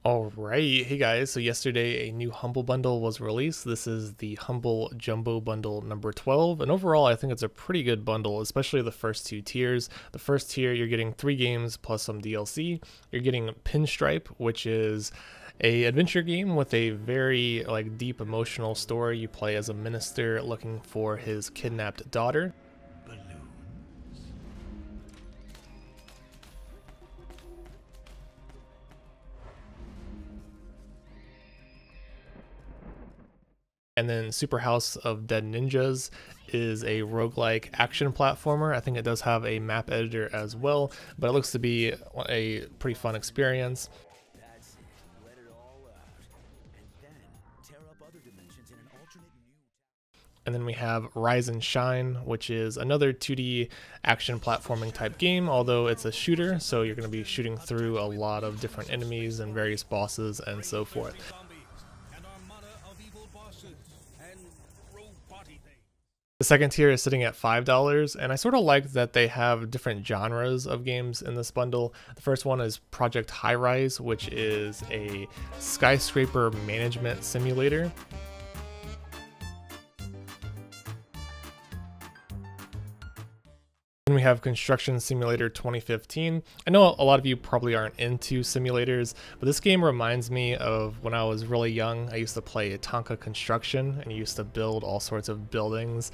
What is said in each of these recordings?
Alright, hey guys, so yesterday a new Humble Bundle was released. This is the Humble Jumbo Bundle number 12, and overall I think it's a pretty good bundle, especially the first two tiers. The first tier, you're getting 3 games plus some DLC. You're getting Pinstripe, which is a adventure game with a very deep emotional story. You play as a minister looking for his kidnapped daughter. And then Super House of Dead Ninjas is a roguelike action platformer. I think it does have a map editor as well, but it looks to be a pretty fun experience. And then we have Rise and Shine, which is another 2D action platforming type game, although it's a shooter, so you're going to be shooting through a lot of different enemies and various bosses and so forth. The second tier is sitting at $5, and I sort of like that they have different genres of games in this bundle. The first one is Project High Rise, which is a skyscraper management simulator. Then we have Construction Simulator 2015. I know a lot of you probably aren't into simulators, but this game reminds me of when I was really young. I used to play Tonka Construction and used to build all sorts of buildings.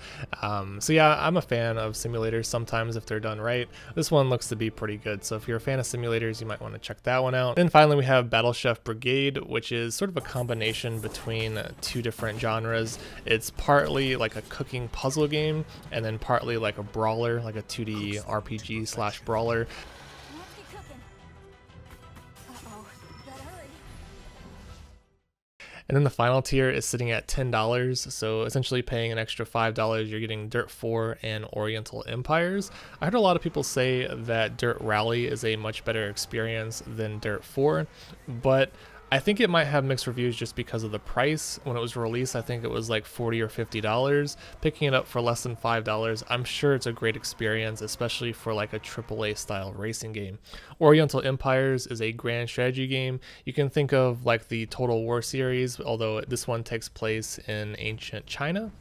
So yeah, I'm a fan of simulators sometimes if they're done right. This one looks to be pretty good, so if you're a fan of simulators, you might want to check that one out. And finally, we have Battle Chef Brigade, which is sort of a combination between two different genres. It's partly like a cooking puzzle game, and then partly like a brawler, like a 2D RPG slash brawler. And then the final tier is sitting at $10, so essentially paying an extra $5, you're getting Dirt 4 and Oriental Empires. I heard a lot of people say that Dirt Rally is a much better experience than Dirt 4, but I think it might have mixed reviews just because of the price. When it was released, I think it was like $40 or $50. Picking it up for less than $5, I'm sure it's a great experience, especially for like a AAA style racing game. Oriental Empires is a grand strategy game. You can think of like the Total War series, although this one takes place in ancient China.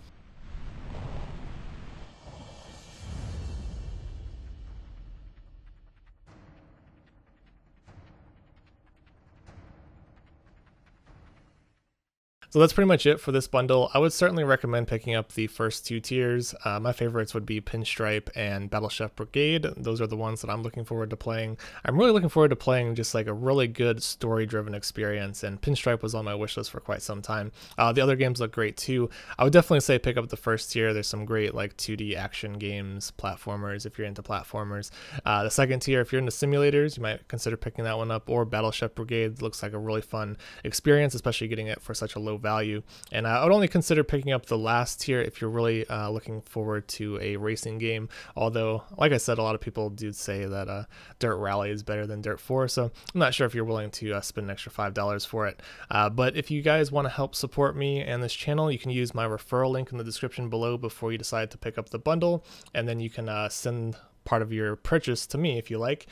So that's pretty much it for this bundle. I would certainly recommend picking up the first two tiers. My favorites would be Pinstripe and Battle Chef Brigade. Those are the ones that I'm looking forward to playing. I'm really looking forward to playing just like a really good story-driven experience, and Pinstripe was on my wish list for quite some time. The other games look great too. I would definitely say pick up the first tier. There's some great like 2D action games, platformers if you're into platformers. The second tier, if you're into simulators, you might consider picking that one up, or Battle Chef Brigade looks like a really fun experience, especially getting it for such a low value. And I would only consider picking up the last tier if you're really looking forward to a racing game, although like I said, a lot of people do say that Dirt Rally is better than Dirt 4, so I'm not sure if you're willing to spend an extra $5 for it. But if you guys want to help support me and this channel, you can use my referral link in the description below before you decide to pick up the bundle, and then you can send part of your purchase to me if you like,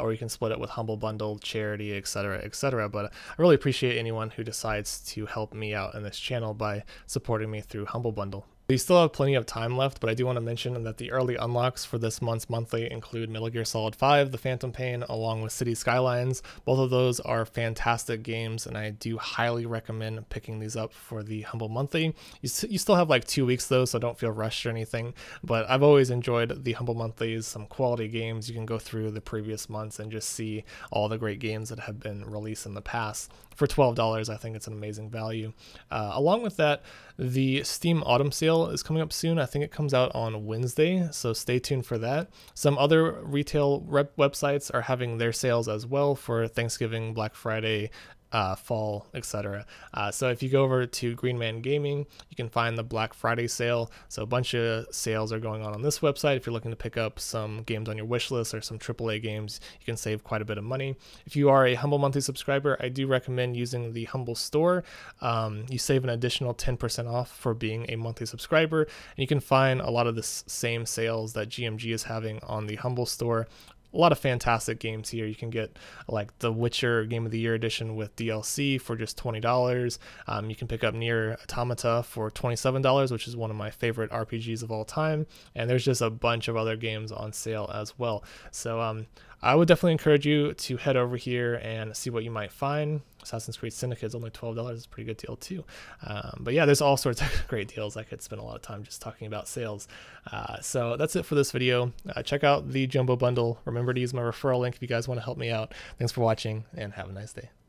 or you can split it with Humble Bundle, charity, etc., etc. But I really appreciate anyone who decides to help me out in this channel by supporting me through Humble Bundle. We still have plenty of time left, but I do want to mention that the early unlocks for this month's monthly include Metal Gear Solid 5, The Phantom Pain, along with City Skylines. Both of those are fantastic games, and I do highly recommend picking these up for the Humble Monthly. You still have like 2 weeks though, so don't feel rushed or anything, but I've always enjoyed the Humble Monthlies, some quality games. You can go through the previous months and just see all the great games that have been released in the past. For $12, I think it's an amazing value. Along with that, the Steam Autumn Sale is coming up soon. I think it comes out on Wednesday, so stay tuned for that. Some other retail websites are having their sales as well for Thanksgiving, Black Friday, fall, etc. So if you go over to Green Man Gaming, you can find the Black Friday sale. So a bunch of sales are going on this website. If you're looking to pick up some games on your wish list or some AAA games, you can save quite a bit of money. If you are a Humble Monthly subscriber, I do recommend using the Humble Store. You save an additional 10% off for being a monthly subscriber, and you can find a lot of the same sales that GMG is having on the Humble Store a lot of fantastic games here. You can get like the Witcher Game of the Year edition with DLC for just $20. You can pick up Nier Automata for $27, which is one of my favorite RPGs of all time. And there's just a bunch of other games on sale as well. So I would definitely encourage you to head over here and see what you might find. Assassin's Creed Syndicate is only $12. It's a pretty good deal too. But yeah, there's all sorts of great deals. I could spend a lot of time just talking about sales. So that's it for this video. Check out the Jumbo Bundle. Remember to use my referral link if you guys want to help me out. Thanks for watching and have a nice day.